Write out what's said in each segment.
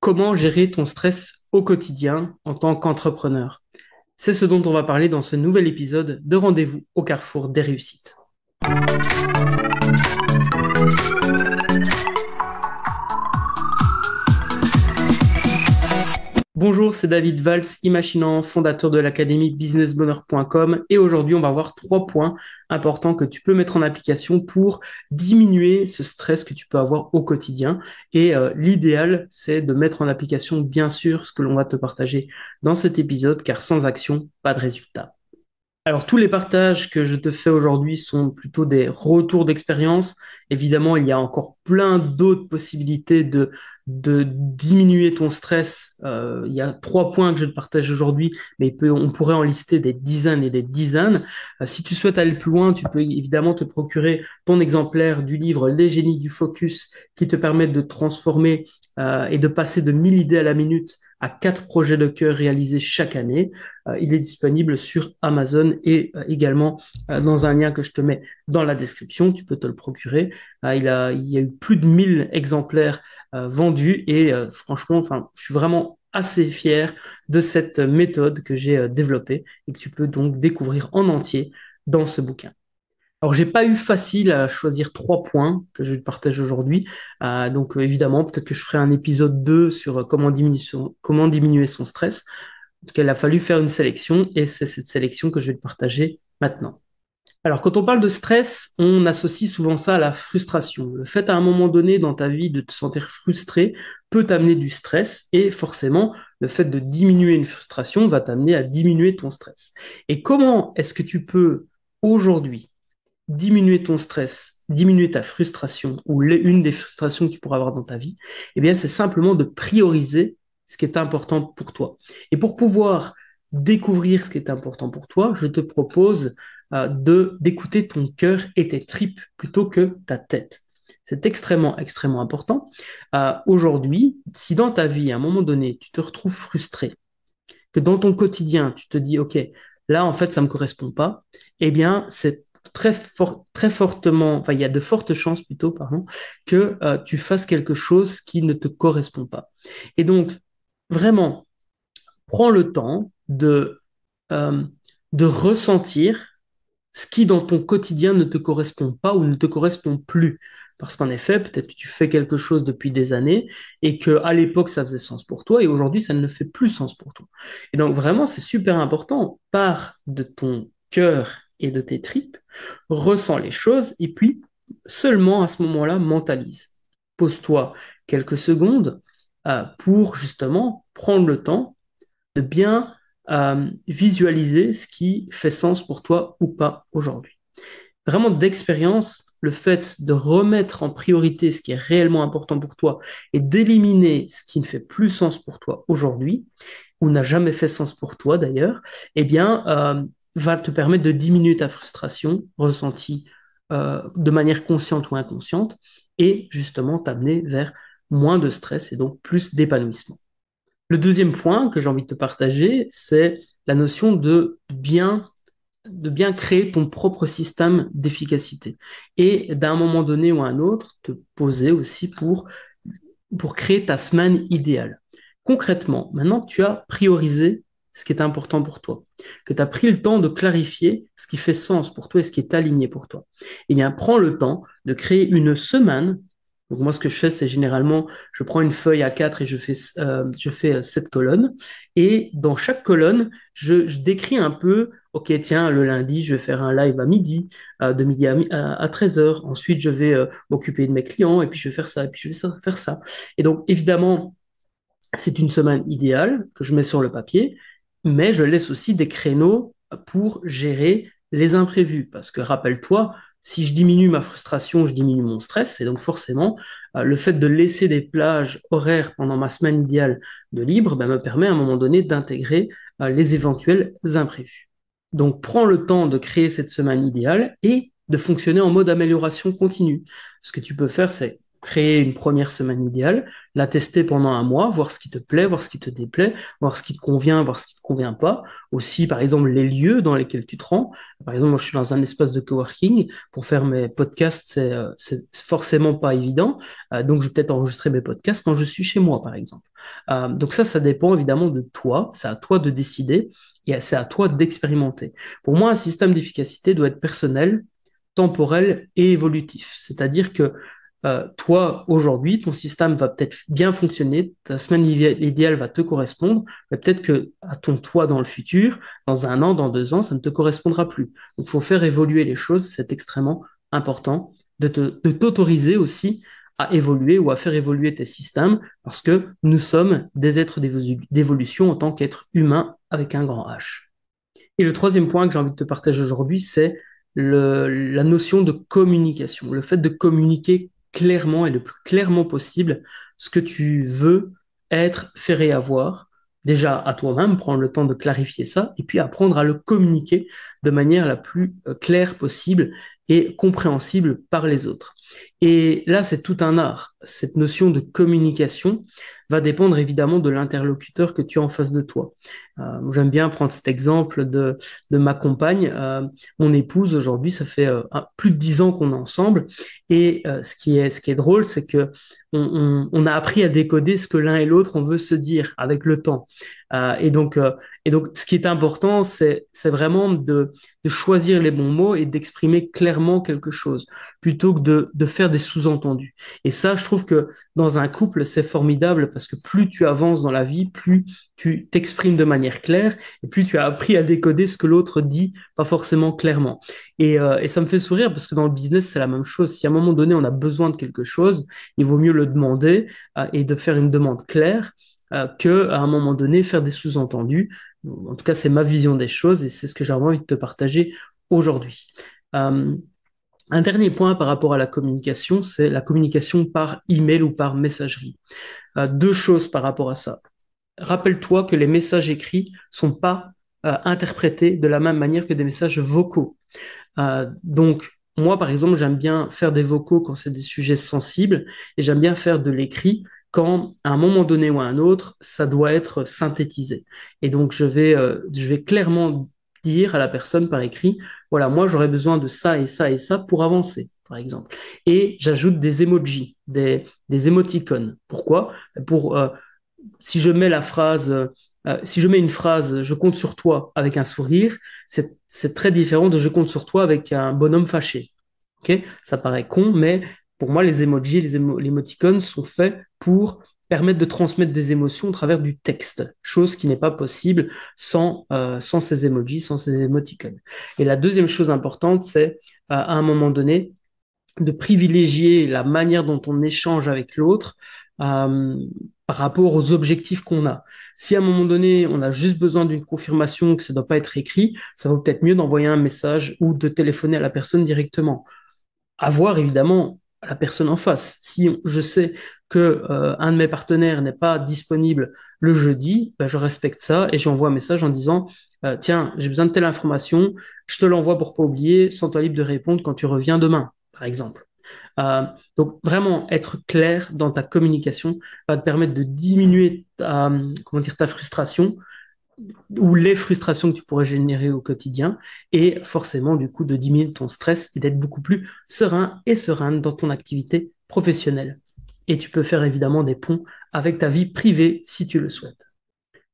Comment gérer ton stress au quotidien en tant qu'entrepreneur? C'est ce dont on va parler dans ce nouvel épisode de Rendez-vous au carrefour des réussites. Bonjour, c'est David Valls, imaginant, fondateur de l'académie businessbonheur.com, et aujourd'hui on va voir 3 points importants que tu peux mettre en application pour diminuer ce stress que tu peux avoir au quotidien. Et l'idéal, c'est de mettre en application bien sûr ce que l'on va te partager dans cet épisode, car sans action, pas de résultat. Alors, tous les partages que je te fais aujourd'hui sont plutôt des retours d'expérience. Évidemment, il y a encore plein d'autres possibilités de diminuer ton stress. Il y a 3 points que je te partage aujourd'hui, mais on pourrait en lister des dizaines et des dizaines. Si tu souhaites aller plus loin, tu peux évidemment te procurer ton exemplaire du livre Les génies du focus qui te permet de transformer et de passer de 1000 idées à la minute à 4 projets de cœur réalisés chaque année. Il est disponible sur Amazon et également dans un lien que je te mets dans la description. Tu peux te le procurer. Il y a eu plus de 1000 exemplaires vendus et franchement, je suis vraiment assez fier de cette méthode que j'ai développée et que tu peux donc découvrir en entier dans ce bouquin. Alors, j'ai pas eu facile à choisir 3 points que je partage aujourd'hui. Donc, évidemment, peut-être que je ferai un épisode 2 sur comment diminuer son stress. En tout cas, il a fallu faire une sélection et c'est cette sélection que je vais te partager maintenant. Alors, quand on parle de stress, on associe souvent ça à la frustration. Le fait à un moment donné dans ta vie de te sentir frustré peut t'amener du stress et forcément, le fait de diminuer une frustration va t'amener à diminuer ton stress. Et comment est-ce que tu peux aujourd'hui diminuer ton stress, diminuer ta frustration ou une des frustrations que tu pourras avoir dans ta vie? Eh bien, c'est simplement de prioriser ce qui est important pour toi. Et pour pouvoir découvrir ce qui est important pour toi, je te propose d'écouter ton cœur et tes tripes plutôt que ta tête. C'est extrêmement, extrêmement important. Aujourd'hui, si dans ta vie, à un moment donné, tu te retrouves frustré, que dans ton quotidien, tu te dis, OK, là, en fait, ça ne me correspond pas, eh bien, c'est très fortement, il y a de fortes chances plutôt, pardon, que tu fasses quelque chose qui ne te correspond pas. Et donc, vraiment, prends le temps euh, de ressentir ce qui dans ton quotidien ne te correspond pas ou ne te correspond plus. Parce qu'en effet, peut-être que tu fais quelque chose depuis des années et que à l'époque ça faisait sens pour toi et aujourd'hui ça ne fait plus sens pour toi. Et donc vraiment, c'est super important. Pars de ton cœur et de tes tripes, ressens les choses et puis seulement à ce moment-là, mentalise. Pose-toi quelques secondes pour justement prendre le temps de bien visualiser ce qui fait sens pour toi ou pas aujourd'hui. Vraiment d'expérience, le fait de remettre en priorité ce qui est réellement important pour toi et d'éliminer ce qui ne fait plus sens pour toi aujourd'hui, ou n'a jamais fait sens pour toi d'ailleurs, eh bien, va te permettre de diminuer ta frustration ressentie de manière consciente ou inconsciente et justement t'amener vers moins de stress et donc plus d'épanouissement. Le deuxième point que j'ai envie de te partager, c'est la notion de bien créer ton propre système d'efficacité et d'un moment donné ou à un autre, te poser aussi pour créer ta semaine idéale. Concrètement, maintenant que tu as priorisé ce qui est important pour toi, que tu as pris le temps de clarifier ce qui fait sens pour toi et ce qui est aligné pour toi, eh bien, prends le temps de créer une semaine. Donc moi, ce que je fais, c'est généralement, je prends une feuille A4 et je fais 7 colonnes. Et dans chaque colonne, je décris un peu, OK, tiens, le lundi, je vais faire un live à midi, de midi à 13 heures. Ensuite, je vais m'occuper de mes clients et puis je vais faire ça, et puis je vais faire ça. Et donc, évidemment, c'est une semaine idéale que je mets sur le papier, mais je laisse aussi des créneaux pour gérer les imprévus. Parce que rappelle-toi, si je diminue ma frustration, je diminue mon stress. Et donc forcément, le fait de laisser des plages horaires pendant ma semaine idéale de libre me permet à un moment donné d'intégrer les éventuels imprévus. Donc prends le temps de créer cette semaine idéale et de fonctionner en mode amélioration continue. Ce que tu peux faire, c'est créer une première semaine idéale, la tester pendant un mois, voir ce qui te plaît, voir ce qui te déplaît, voir ce qui te convient, voir ce qui te convient pas. Aussi, par exemple, les lieux dans lesquels tu te rends. Par exemple, moi, je suis dans un espace de coworking. Pour faire mes podcasts, c'est forcément pas évident. Donc, je vais peut-être enregistrer mes podcasts quand je suis chez moi, par exemple. Donc ça dépend évidemment de toi. C'est à toi de décider et c'est à toi d'expérimenter. Pour moi, un système d'efficacité doit être personnel, temporel et évolutif. C'est-à-dire que toi, aujourd'hui, ton système va peut-être bien fonctionner, ta semaine idéale va te correspondre, mais peut-être que à ton toi dans le futur, dans un an, dans 2 ans, ça ne te correspondra plus. Donc, il faut faire évoluer les choses, c'est extrêmement important de t'autoriser aussi à évoluer ou à faire évoluer tes systèmes, parce que nous sommes des êtres d'évolution en tant qu'êtres humains avec un grand H. Et le troisième point que j'ai envie de te partager aujourd'hui, c'est la notion de communication, le fait de communiquer clairement et le plus clairement possible ce que tu veux être, faire et avoir. Déjà à toi-même, prendre le temps de clarifier ça, et puis apprendre à le communiquer de manière la plus claire possible et compréhensible par les autres. Et là, c'est tout un art. Cette notion de communication va dépendre évidemment de l'interlocuteur que tu as en face de toi. J'aime bien prendre cet exemple de ma compagne. Mon épouse, aujourd'hui, ça fait plus de 10 ans qu'on est ensemble. Et ce qui est drôle, c'est que on a appris à décoder ce que l'un et l'autre, on veut se dire avec le temps. Euh, et donc, euh, et donc, ce qui est important, c'est vraiment de choisir les bons mots et d'exprimer clairement quelque chose, plutôt que de faire des sous-entendus. Et ça, je trouve que dans un couple, c'est formidable parce que plus tu avances dans la vie, plus tu t'exprimes de manière claire et plus tu as appris à décoder ce que l'autre dit, pas forcément clairement. Et ça me fait sourire parce que dans le business, c'est la même chose. Si à un moment donné, on a besoin de quelque chose, il vaut mieux le demander et de faire une demande claire que à un moment donné, faire des sous-entendus. En tout cas, c'est ma vision des choses et c'est ce que j'ai envie de te partager aujourd'hui. Euh, un dernier point par rapport à la communication, c'est la communication par email ou par messagerie. Deux choses par rapport à ça. Rappelle-toi que les messages écrits sont pas interprétés de la même manière que des messages vocaux. Donc, moi, par exemple, j'aime bien faire des vocaux quand c'est des sujets sensibles et j'aime bien faire de l'écrit quand, à un moment donné ou à un autre, ça doit être synthétisé. Et donc, je vais clairement dire à la personne par écrit, voilà, moi, j'aurais besoin de ça et ça et ça pour avancer, par exemple. Et j'ajoute des emojis, des émoticônes. Pourquoi? Pour si je mets la phrase, si je mets une phrase, je compte sur toi avec un sourire, c'est très différent de je compte sur toi avec un bonhomme fâché. Ok. Ça paraît con, mais pour moi, les emojis, les émoticônes sont faits pour permettre de transmettre des émotions au travers du texte, chose qui n'est pas possible sans ces emojis, sans ces émoticônes. Et la deuxième chose importante, c'est à un moment donné, de privilégier la manière dont on échange avec l'autre euh, par rapport aux objectifs qu'on a. Si à un moment donné, on a juste besoin d'une confirmation que ça ne doit pas être écrit, ça vaut peut-être mieux d'envoyer un message ou de téléphoner à la personne directement. À voir évidemment la personne en face. Si je sais que un de mes partenaires n'est pas disponible le jeudi, ben, je respecte ça et j'envoie un message en disant tiens, j'ai besoin de telle information, je te l'envoie pour pas oublier, sens-toi libre de répondre quand tu reviens demain, par exemple. Euh, donc vraiment être clair dans ta communication va te permettre de diminuer comment dire, ta frustration ou les frustrations que tu pourrais générer au quotidien et forcément du coup de diminuer ton stress et d'être beaucoup plus serein et sereine dans ton activité professionnelle. Et tu peux faire évidemment des ponts avec ta vie privée si tu le souhaites.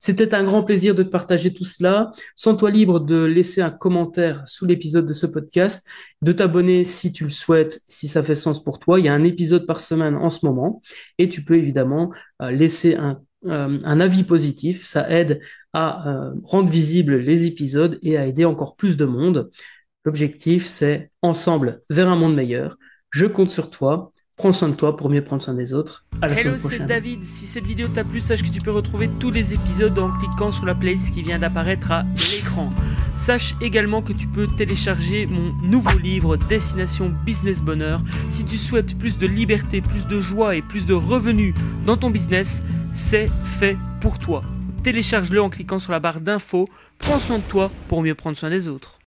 C'était un grand plaisir de te partager tout cela. Sens-toi libre de laisser un commentaire sous l'épisode de ce podcast, de t'abonner si tu le souhaites, si ça fait sens pour toi. Il y a un épisode par semaine en ce moment et tu peux évidemment laisser un avis positif. Ça aide à rendre visibles les épisodes et à aider encore plus de monde. L'objectif, c'est ensemble vers un monde meilleur. Je compte sur toi. Prends soin de toi pour mieux prendre soin des autres. À la semaine prochaine. Hello, c'est David. Si cette vidéo t'a plu, sache que tu peux retrouver tous les épisodes en cliquant sur la playlist qui vient d'apparaître à l'écran. Sache également que tu peux télécharger mon nouveau livre Destination Business Bonheur. Si tu souhaites plus de liberté, plus de joie et plus de revenus dans ton business, c'est fait pour toi. Télécharge-le en cliquant sur la barre d'infos. Prends soin de toi pour mieux prendre soin des autres.